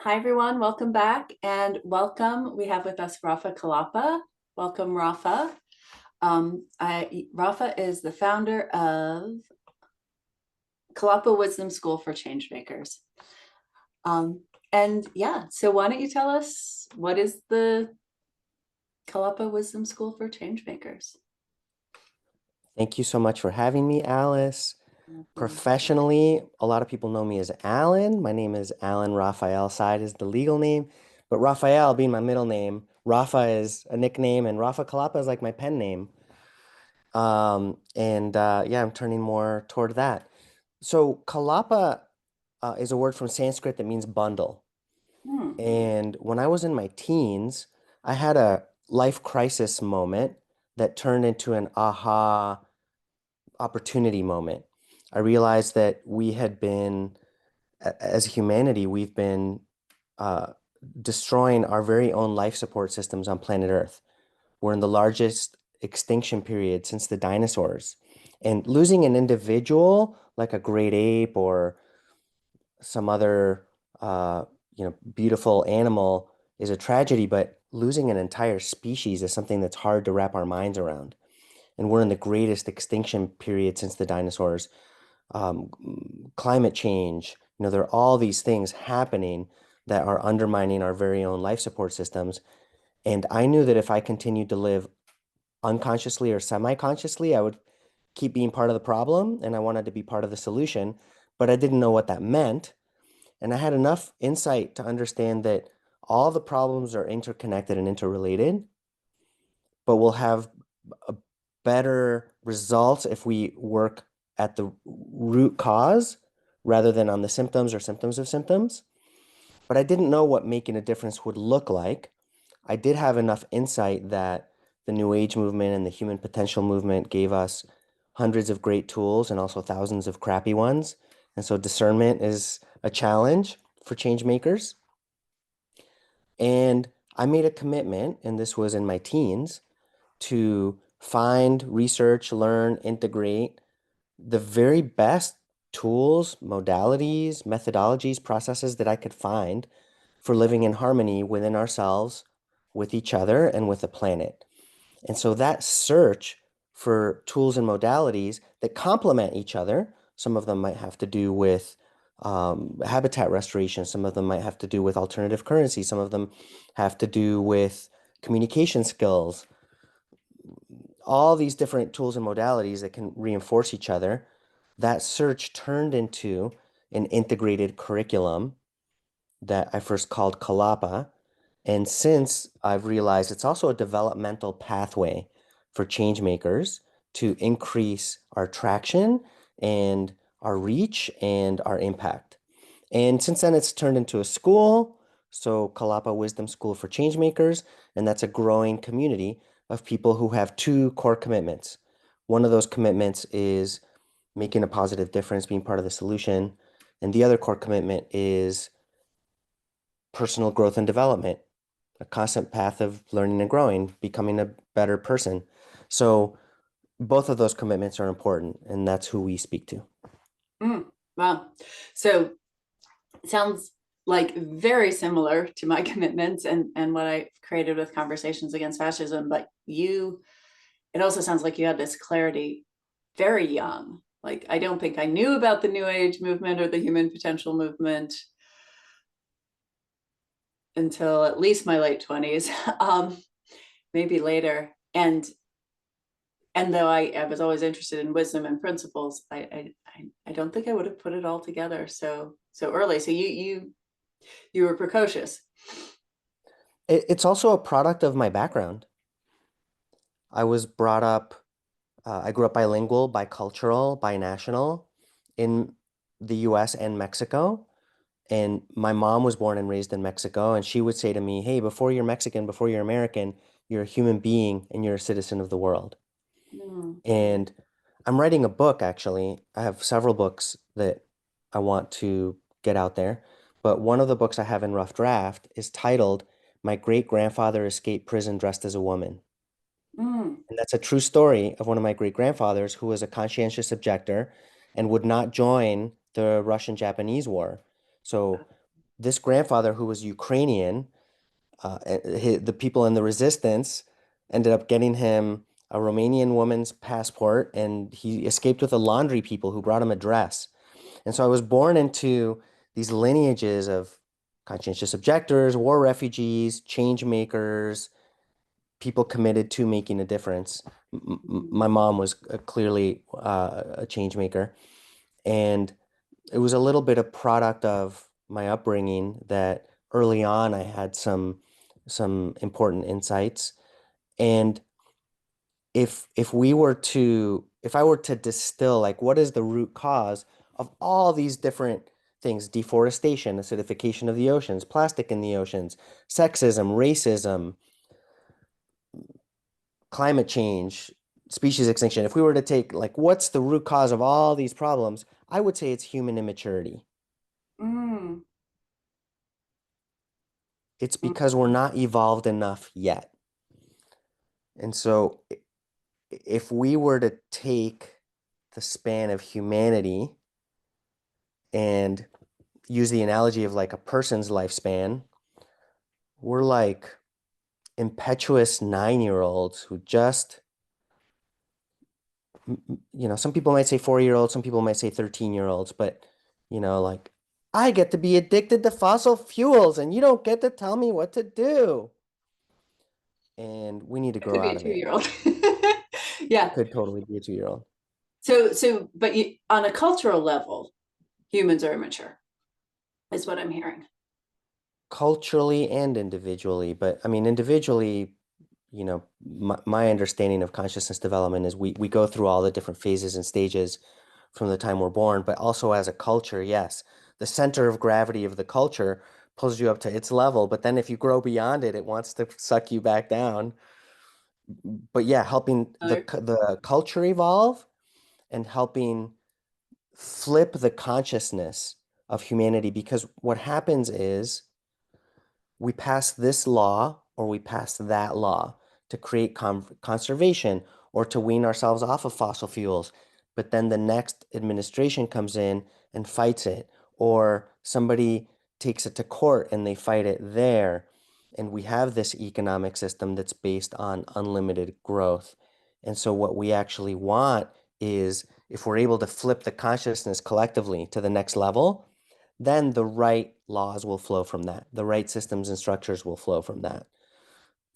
Hi, everyone. Welcome back and welcome. We have with us Rafa Kalapa. Welcome, Rafa. Rafa is the founder of Kalapa Wisdom School for Changemakers. And yeah, so why don't you tell us what is the Kalapa Wisdom School for Changemakers? Thank you so much for having me, Alice. Professionally, a lot of people know me as Alan. My name is Alan Raphael. Side is the legal name, but Raphael being my middle name, Rafa is a nickname, and Rafa Kalapa is like my pen name. Yeah, I'm turning more toward that. So Kalapa is a word from Sanskrit that means bundle. Hmm. And when I was in my teens, I had a life crisis moment that turned into an aha opportunity moment. I realized that we had been, as humanity, we've been uh, destroying our very own life support systems on planet Earth. We're in the largest extinction period since the dinosaurs. And losing an individual like a great ape or some other uh, beautiful animal is a tragedy, but losing an entire species is something that's hard to wrap our minds around. And we're in the greatest extinction period since the dinosaurs. um, Climate change, there are all these things happening that are undermining our very own life support systems. And I knew that if I continued to live unconsciously or semi-consciously, I would keep being part of the problem and I wanted to be part of the solution, but I didn't know what that meant. And I had enough insight to understand that all the problems are interconnected and interrelated, but we'll have a better results if we work at the root cause rather than on the symptoms or symptoms of symptoms. But I didn't know what making a difference would look like. I did have enough insight that the New Age movement and the human potential movement gave us hundreds of great tools and also thousands of crappy ones. And so discernment is a challenge for change makers. And I made a commitment, and this was in my teens, to find, research, learn, integrate the very best tools, modalities, methodologies, processes that I could find for living in harmony within ourselves, with each other, and with the planet. And so that search for tools and modalities that complement each other, some of them might have to do with habitat restoration, some of them might have to do with alternative currency, some of them have to do with communication skills, all these different tools and modalities that can reinforce each other. That search turned into an integrated curriculum that I first called Kalapa. And since I've realized it's also a developmental pathway for change makers to increase our traction and our reach and our impact. And since then, it's turned into a school. So, Kalapa Wisdom School for Changemakers. And that's a growing community of people who have two core commitments. One of those commitments is making a positive difference, being part of the solution. And the other core commitment is personal growth and development, a constant path of learning and growing, becoming a better person. So, both of those commitments are important, and that's who we speak to. Wow. So it sounds like very similar to my commitments and what I created with Conversations Against Fascism, but it also sounds like you had this clarity very young. Like, I don't think I knew about the New Age movement or the human potential movement until at least my late 20s, maybe later. And though I was always interested in wisdom and principles, I don't think I would have put it all together so early. So you were precocious. It's also a product of my background. I was brought up, I grew up bilingual, bicultural, binational in the US and Mexico. And my mom was born and raised in Mexico. And she would say to me, hey, before you're Mexican, before you're American, you're a human being and you're a citizen of the world. Mm. And I'm writing a book, actually. I have several books that I want to get out there. But one of the books I have in rough draft is titled My Great Grandfather Escaped Prison Dressed as a Woman. Mm. And that's a true story of one of my great grandfathers who was a conscientious objector and would not join the Russian-Japanese war. So this grandfather who was Ukrainian, the people in the resistance ended up getting him a Romanian woman's passport, and he escaped with the laundry people who brought him a dress. And so I was born into these lineages of conscientious objectors, war refugees, change makers, people committed to making a difference. My mom was clearly a change maker, and it was a little bit of product of my upbringing that early on I had some important insights. And if I were to distill, like, what is the root cause of all these different things: deforestation, acidification of the oceans, plastic in the oceans, sexism, racism, climate change, species extinction. If we were to take, like, what's the root cause of all these problems, I would say it's human immaturity. Mm, It's mm, because we're not evolved enough yet. And so if we were to take the span of humanity and use the analogy of like a person's lifespan, we're like impetuous 9-year-olds who just, some people might say 4-year-olds, some people might say 13-year-olds, but, like, I get to be addicted to fossil fuels and you don't get to tell me what to do. And we need to it could grow be out a of it. 2-year-old. Yeah. Could totally be a 2-year-old. But on a cultural level, humans are immature, is what I'm hearing. Culturally and individually. But I mean, individually, my understanding of consciousness development is we go through all the different phases and stages from the time we're born, but also as a culture, yes, the center of gravity of the culture pulls you up to its level, but then if you grow beyond it, it wants to suck you back down. But yeah, helping the culture evolve and helping flip the consciousness of humanity, because what happens is we pass this law or we pass that law to create conservation or to wean ourselves off of fossil fuels. But then the next administration comes in and fights it, or somebody takes it to court and they fight it there. And we have this economic system that's based on unlimited growth. And so, what we actually want is, if we're able to flip the consciousness collectively to the next level, then the right laws will flow from that. The right systems and structures will flow from that.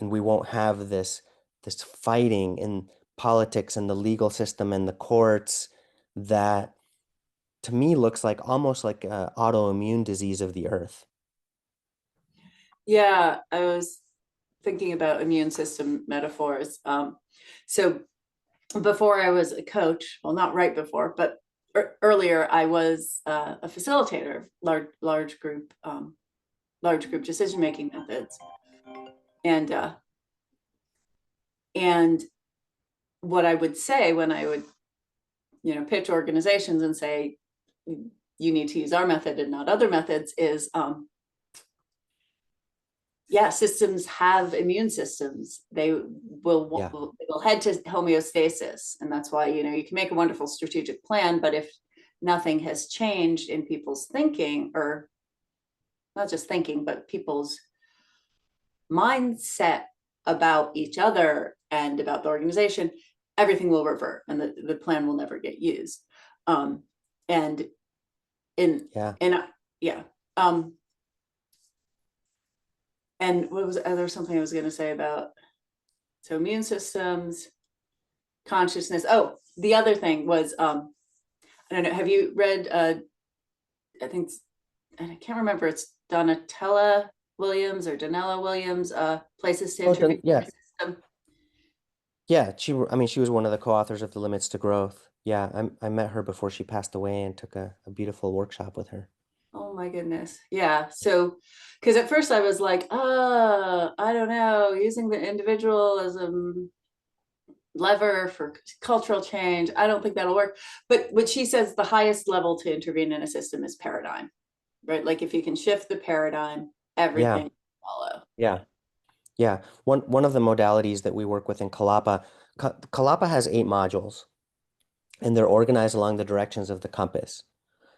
And we won't have this fighting in politics and the legal system and the courts that, to me, looks like almost like an autoimmune disease of the earth. Yeah, I was thinking about immune system metaphors. So before I was a coach, well, not right before, but earlier I was a facilitator of large group decision making methods, and and what I would say when I would pitch organizations and say you need to use our method and not other methods is yeah, systems have immune systems. They Yeah. will head to homeostasis, and that's why you can make a wonderful strategic plan, but if nothing has changed in people's thinking, or not just thinking, but people's mindset about each other and about the organization, everything will revert, and the plan will never get used. And in Yeah. and yeah. And there was something I was going to say about immune systems, consciousness. Oh, the other thing was I don't know. Have you read? I think I can't remember. It's Donatella Williams or Donella Williams. Places to Oh, Integrate yeah. Your System. Yeah. I mean, she was one of the co-authors of The Limits to Growth. Yeah. I met her before she passed away and took a beautiful workshop with her. Oh my goodness. Yeah. So, because at first I was like, I don't know, using the individual as a lever for cultural change. I don't think that'll work. But what she says, the highest level to intervene in a system is paradigm, right? Like if you can shift the paradigm, Yeah. everything will follow. Yeah. Yeah. One of the modalities that we work with in Kalapa, Kalapa has 8 modules, and they're organized along the directions of the compass.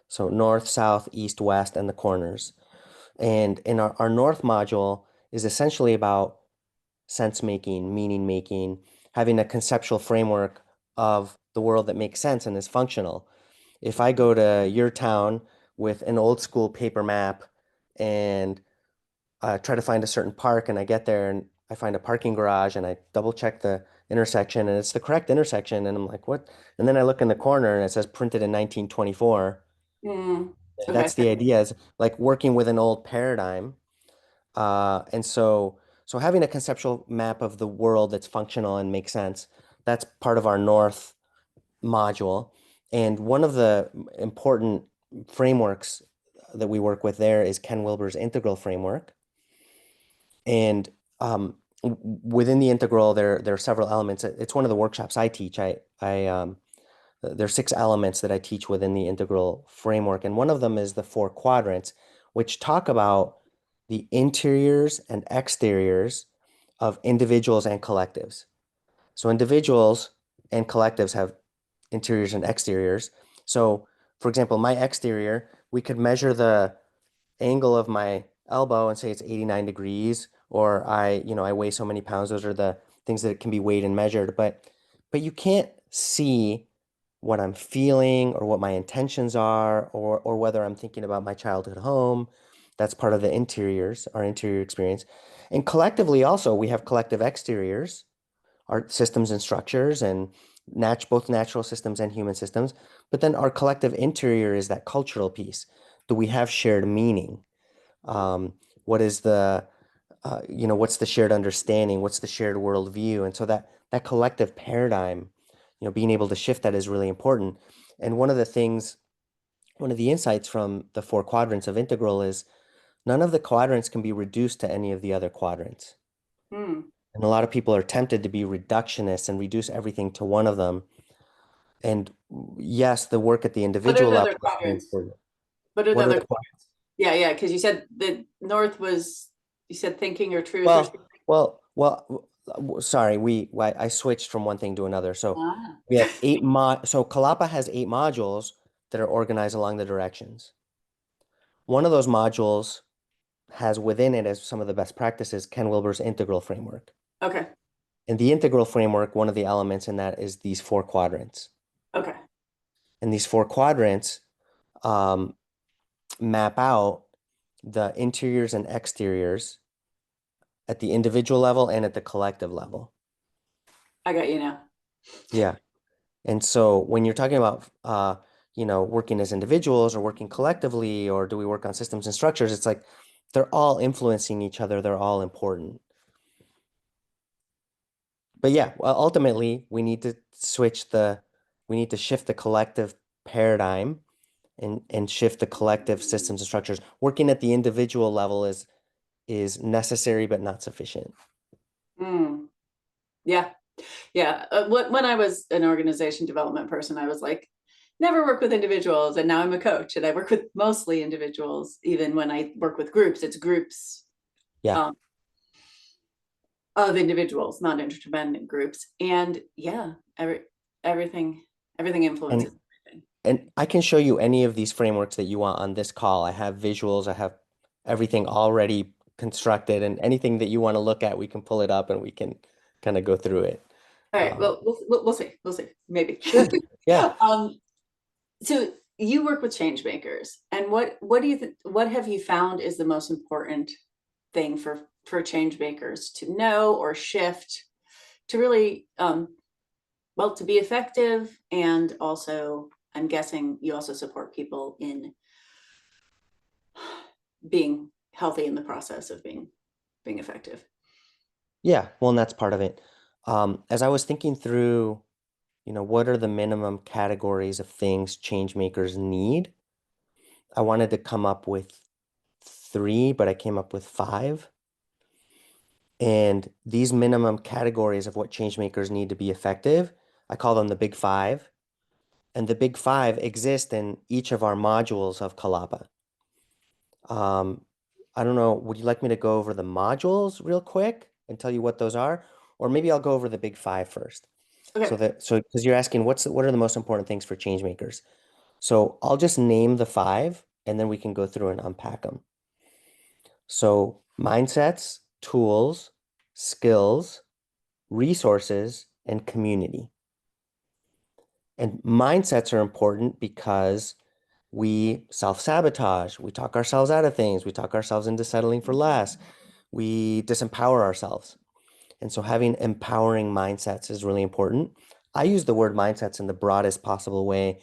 So north, south, east, west, and the corners. And in our North module is essentially about sense making, meaning making, having a conceptual framework of the world that makes sense and is functional. If I go to your town with an old school paper map and try to find a certain park, and I get there and I find a parking garage and I double check the intersection and it's the correct intersection, and I'm like, what? And then I look in the corner and it says printed in 1924. Mm, okay. That's the idea, is like working with an old paradigm. And so having a conceptual map of the world that's functional and makes sense, that's part of our North module. And one of the important frameworks that we work with there is Ken Wilber's integral framework. And within the integral, there are several elements. It's one of the workshops I teach. There are 6 elements that I teach within the integral framework, and one of them is the 4 quadrants, which talk about the interiors and exteriors of individuals and collectives. So individuals and collectives have interiors and exteriors. So, for example, my exterior, we could measure the angle of my elbow and say it's 89 degrees, or I weigh so many pounds. Those are the things that can be weighed and measured, but you can't see what I'm feeling or what my intentions are, or whether I'm thinking about my childhood home. That's part of the interiors, our interior experience. And collectively also, we have collective exteriors, our systems and structures, and both natural systems and human systems. But then our collective interior is that cultural piece. Do we have shared meaning? Um, what is what's the shared understanding? What's the shared worldview? And so that collective paradigm, being able to shift that is really important. And one of the insights from the 4 quadrants of integral is none of the quadrants can be reduced to any of the other quadrants. Hmm. And a lot of people are tempted to be reductionists and reduce everything to one of them. And yes, the work at the What are individual the level other is really quadrants? important. What are the What are other the quadrants? Yeah, yeah, because you said the north was, you said thinking or truth or Well, something. sorry, I switched from one thing to another. So Ah, we have so Kalapa has 8 modules that are organized along the directions. One of those modules has within it as some of the best practices, Ken Wilber's integral framework. okay, And the integral framework, one of the elements in that is these 4 quadrants. okay. And these 4 quadrants um, map out the interiors and exteriors at the individual level and at the collective level. I got you now. Yeah. And so when you're talking about working as individuals or working collectively, or do we work on systems and structures, it's like they're all influencing each other, they're all important. But yeah, well, ultimately we need to shift the collective paradigm and shift the collective systems and structures. Working at the individual level is necessary but not sufficient. Mm, yeah, yeah. When I was an organization development person, I was like, never work with individuals. And now I'm a coach and I work with mostly individuals. Even when I work with groups, it's groups Yeah. um, of individuals, not interdependent groups. And yeah, everything, everything And influences everything. And I can show you any of these frameworks that you want on this call. I have visuals, I have everything already constructed, and anything that you want to look at, we can pull it up and we can kind of go through it. All right. Um, Well, we'll see. We'll see. Maybe. sure. Yeah. um, so you work with change makers, and what do you think? What have you found is the most important thing for change makers to know or shift to really well, to be effective, and also I'm guessing you also support people in being healthy in the process of being effective. Yeah. Well, and that's part of it. As I was thinking through, what are the minimum categories of things change makers need? I wanted to come up with 3, but I came up with 5. And these minimum categories of what change makers need to be effective, I call them the big 5. And the big 5 exist in each of our modules of Kalapa. Um, I don't know, would you like me to go over the modules real quick and tell you what those are? Or maybe I'll go over the big 5 first. Okay. So because you're asking what are the most important things for change makers? So I'll just name the 5 and then we can go through and unpack them. So mindsets, tools, skills, resources, and community. And mindsets are important because we self-sabotage, we talk ourselves out of things, we talk ourselves into settling for less, we disempower ourselves. And so having empowering mindsets is really important. I use the word mindsets in the broadest possible way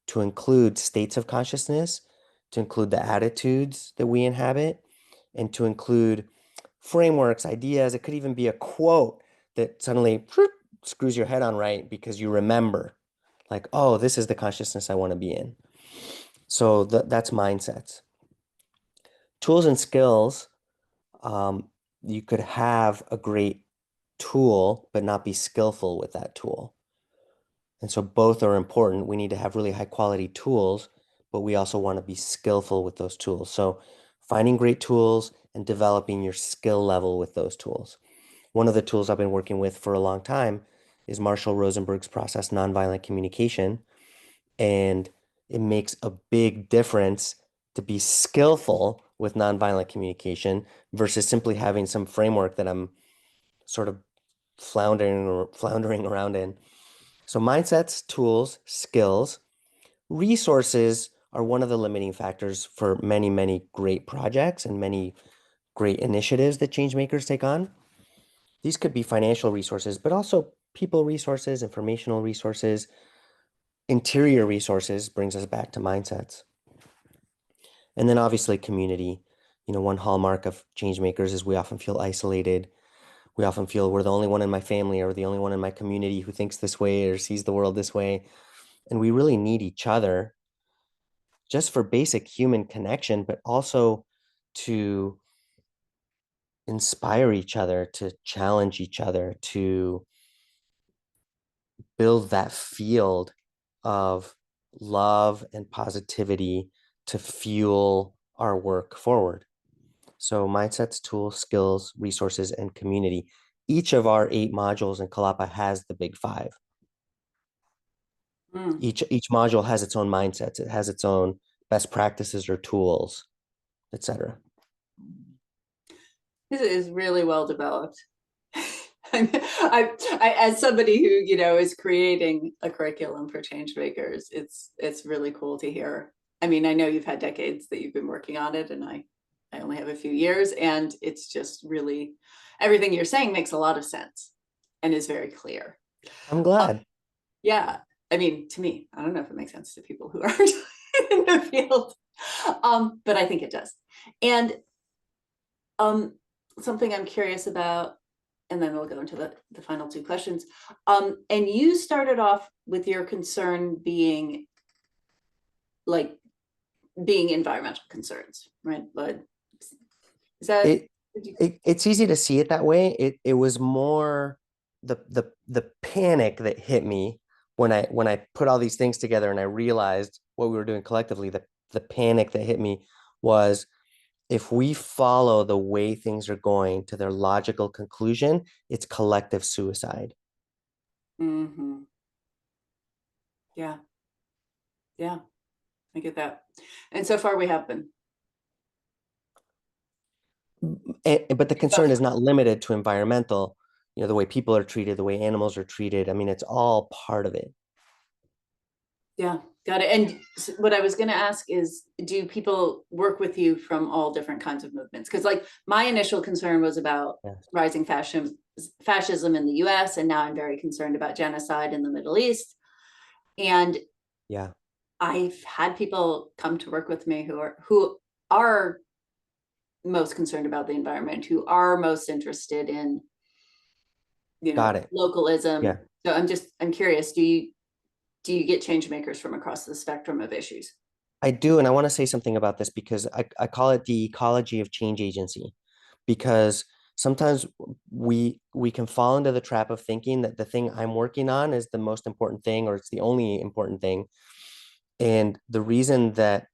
to include states of consciousness, to include the attitudes that we inhabit, and to include frameworks, ideas. It could even be a quote that suddenly screws your head on right because you remember, like, oh, this is the consciousness I want to be in. So that's mindsets. Tools and skills, you could have a great tool, but not be skillful with that tool. And so both are important. We need to have really high quality tools, but we also want to be skillful with those tools. So finding great tools and developing your skill level with those tools. One of the tools I've been working with for a long time is Marshall Rosenberg's process, nonviolent communication. And it makes a big difference to be skillful with nonviolent communication versus simply having some framework that I'm sort of floundering around in. So mindsets, tools, skills, resources are one of the limiting factors for many, many great projects and many great initiatives that change makers take on. These could be financial resources, but also people resources, informational resources, interior resources brings us back to mindsets. And then obviously community. One hallmark of change makers is we often feel isolated. We often feel we're the only one in my family or the only one in my community who thinks this way or sees the world this way. And we really need each other just for basic human connection, but also to inspire each other, to challenge each other, to build that field of love and positivity to fuel our work forward. So mindsets, tools, skills, resources, and community. Each of our 8 modules in Kalapa has the big 5. Mm. Each module has its own mindsets. It has its own best practices or tools, etc. This is really well developed. As somebody who, is creating a curriculum for change makers, it's really cool to hear. I mean, I know you've had decades that you've been working on it, and I only have a few years, and it's just really, everything you're saying makes a lot of sense and is very clear. I'm glad. Yeah, I mean, to me, I don't know if it makes sense to people who aren't in the field, but I think it does. And something I'm curious about, and then we'll go into the final 2 questions. And you started off with your concern being environmental concerns, right? But is that, It's easy to see it that way. It was more the panic that hit me when I put all these things together and I realized what we were doing collectively. The panic that hit me was, if we follow the way things are going to their logical conclusion, it's collective suicide. mm-hmm. Yeah, yeah, I get that. And so far we have been. But the concern is not limited to environmental, the way people are treated, the way animals are treated. I mean, it's all part of it. Yeah, got it. And what I was going to ask is, do people work with you from all different kinds of movements? Because like my initial concern was about Yes. rising fascism in the US, and now I'm very concerned about genocide in the Middle East. And Yeah. I've had people come to work with me who are most concerned about the environment, who are most interested in, Got it. Yeah. localism. So I'm curious, do you get change makers from across the spectrum of issues? I do, and I want to say something about this because I call it the ecology of change agency, because sometimes we can fall into the trap of thinking that the thing I'm working on is the most important thing or it's the only important thing. And the reason that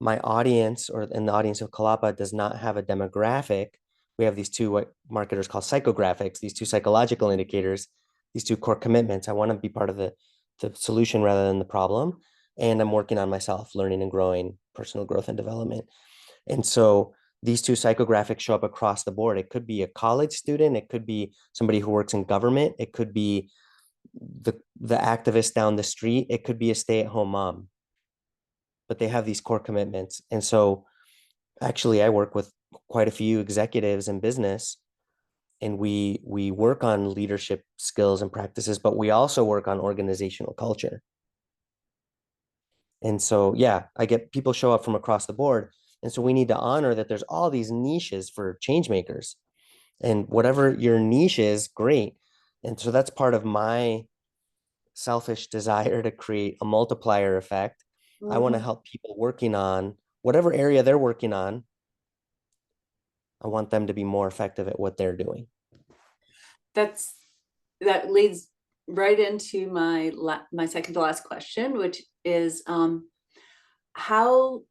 my audience or in the audience of Kalapa does not have a demographic, we have these 2 what marketers call psychographics, these 2 psychological indicators, these 2 core commitments. I want to be part of the solution rather than the problem. And I'm working on myself, learning and growing, personal growth and development. And so these two psychographics show up across the board. It could be a college student, it could be somebody who works in government, it could be the activist down the street, it could be a stay-at-home mom, but they have these core commitments. And so actually I work with quite a few executives in business, and we work on leadership skills and practices, but we also work on organizational culture. And so, yeah, I get people show up from across the board. And so we need to honor that there's all these niches for change makers, and whatever your niche is, great. And so that's part of my selfish desire to create a multiplier effect. I want to Mhm. help people working on whatever area they're working on. I want them to be more effective at what they're doing. That's that leads right into my second to last question, which is how,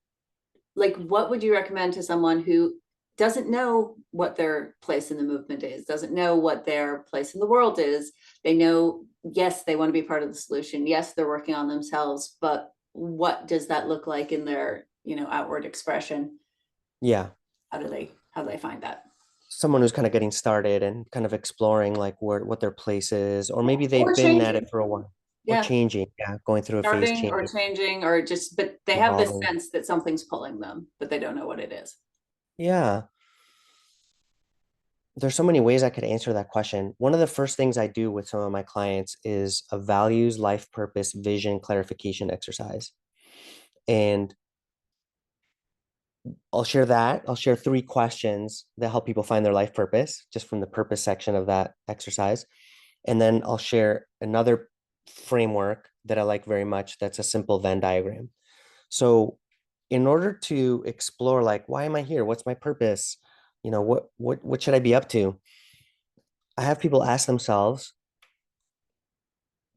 like, what would you recommend to someone who doesn't know what their place in the movement is, doesn't know what their place in the world is? They know, yes, they want to be part of the solution. Yes, they're working on themselves, but what does that look like in their, outward expression? Yeah. How do they find that? Someone who's kind of getting started and kind of exploring like what their place is, or maybe Or they've been at it changing. for a while, or Yeah. changing, yeah, going through a phase, Starting or changing, changing, or just, but they have this evolving. sense that something's pulling them, but they don't know what it is. Yeah. There's so many ways I could answer that question. One of the first things I do with some of my clients is a values, life purpose, vision clarification exercise. And I'll share that. I'll share 3 questions that help people find their life purpose, just from the purpose section of that exercise. And then I'll share another framework that I like very much. That's a simple Venn diagram. So in order to explore, like, why am I here? What's my purpose? What should I be up to? I have people ask themselves,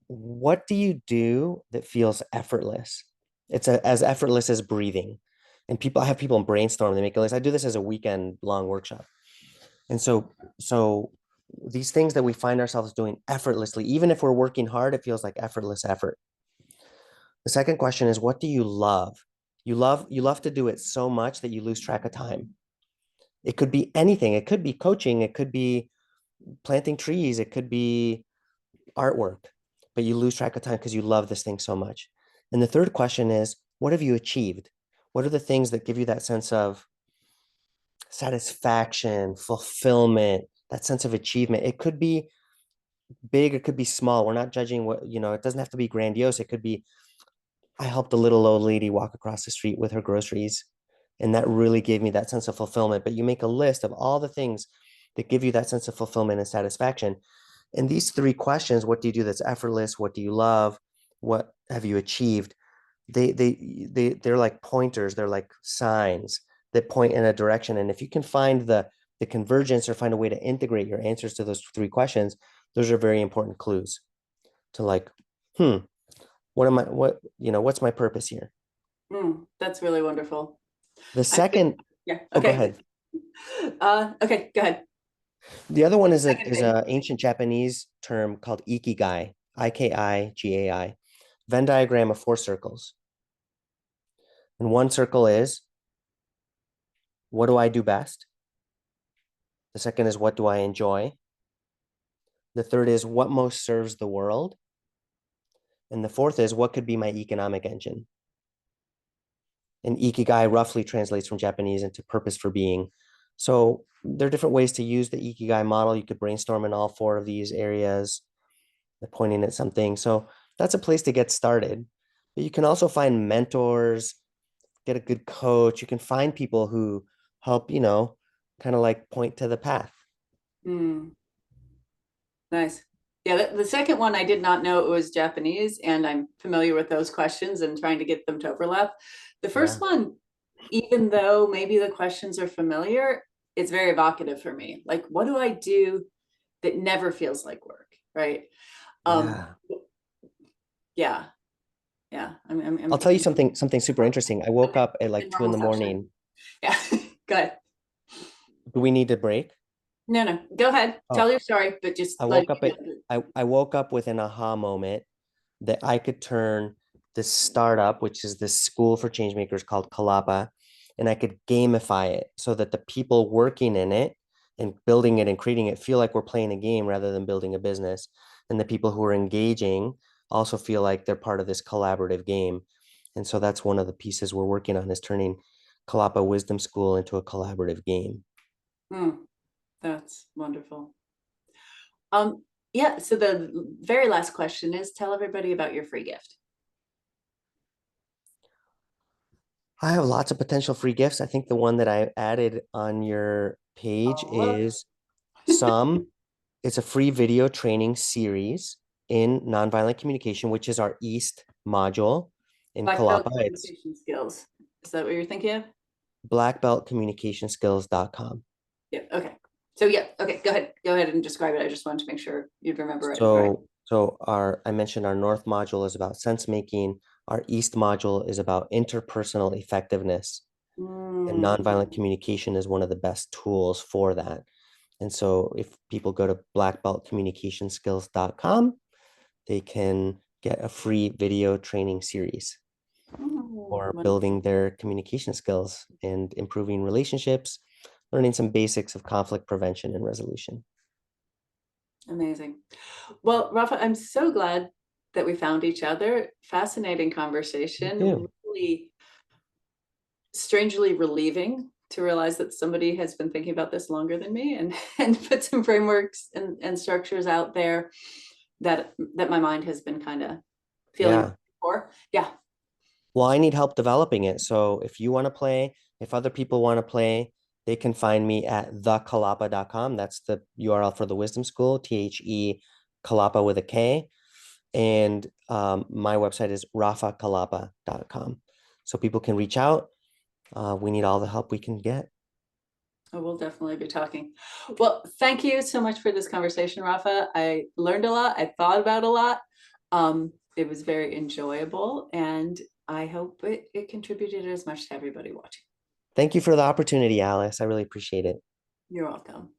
what do you do that feels effortless? It's as effortless as breathing. And I have people brainstorm, they make a list. I do this as a weekend long workshop. And so these things that we find ourselves doing effortlessly, even if we're working hard, it feels like effortless effort. The second question is, what do you love? You love to do it so much that you lose track of time. It could be anything. It could be coaching, it could be planting trees, it could be artwork, but you lose track of time because you love this thing so much. And the third question is, what have you achieved? What are the things that give you that sense of satisfaction, fulfillment, that sense of achievement? It could be big, it could be small. We're not judging it doesn't have to be grandiose. It could be, I helped a little old lady walk across the street with her groceries, and that really gave me that sense of fulfillment. But you make a list of all the things that give you that sense of fulfillment and satisfaction. And these 3 questions, what do you do that's effortless? What do you love? What have you achieved? They're like pointers, they're like signs that point in a direction. And if you can find the convergence or find a way to integrate your answers to those 3 questions, those are very important clues to like, what's my purpose here? That's really wonderful. The I think, second, yeah, oh, go okay. ahead. Okay, go ahead. The other one is a Second is thing. a ancient Japanese term called ikigai, Ikigai, Venn diagram of 4 circles. And one circle is, what do I do best? The second is, what do I enjoy? The third is, what most serves the world? And the fourth is, what could be my economic engine? And ikigai roughly translates from Japanese into purpose for being. So there are different ways to use the ikigai model. You could brainstorm in all 4 of these areas, pointing at something. So that's a place to get started. But you can also find mentors, get a good coach. You can find people who help, kind of like point to the path. Mm, nice. Yeah, the second one, I did not know it was Japanese, and I'm familiar with those questions and trying to get them to overlap. The first Yeah. one, even though maybe the questions are familiar, it's very evocative for me. Like, what do I do that never feels like work, right? Um, Yeah. yeah, yeah. I'll tell you something super interesting. I woke up at like in 2 in normal the session. morning. Yeah, good. Do we need to break? No, go ahead. Oh, Tell your story, but I just let woke up me at know. I woke up with an aha moment that I could turn this startup, which is this school for change makers called Kalapa, and I could gamify it so that the people working in it and building it and creating it feel like we're playing a game rather than building a business. And the people who are engaging also feel like they're part of this collaborative game. And so that's one of the pieces we're working on, is turning Kalapa Wisdom School into a collaborative game. That's wonderful. Yeah, so the very last question is, tell everybody about your free gift. I have lots of potential free gifts. I think the one that I added on your page Oh, is some. It's a free video training series in nonviolent communication, which is our East module in Black belt Kalapa. It's communication skills. Is that what you're thinking of? blackbeltcommunicationskills.com. Yeah, okay. So yeah, okay, go ahead. Go ahead and describe it. I just wanted to make sure you'd remember it. Right. So I mentioned our North module is about sense making. Our East module is about interpersonal effectiveness. And nonviolent communication is one of the best tools for that. And so if people go to blackbeltcommunicationskills.com, they can get a free video training series for building their communication skills and improving relationships, learning some basics of conflict prevention and resolution. Amazing. Well, Rafa, I'm so glad that we found each other. Fascinating conversation. Really strangely relieving to realize that somebody has been thinking about this longer than me, and put some frameworks and structures out there that my mind has been kind of feeling for. Yeah. Well, I need help developing it. So if you want to play, if other people want to play, they can find me at thekalapa.com. That's the URL for the Wisdom School, THE Kalapa with a K. And my website is rafakalapa.com. So people can reach out. We need all the help we can get. I will definitely be talking. Well, thank you so much for this conversation, Rafa. I learned a lot. I thought about a lot. It was very enjoyable, and I hope it contributed as much to everybody watching. Thank you for the opportunity, Alice. I really appreciate it. You're welcome.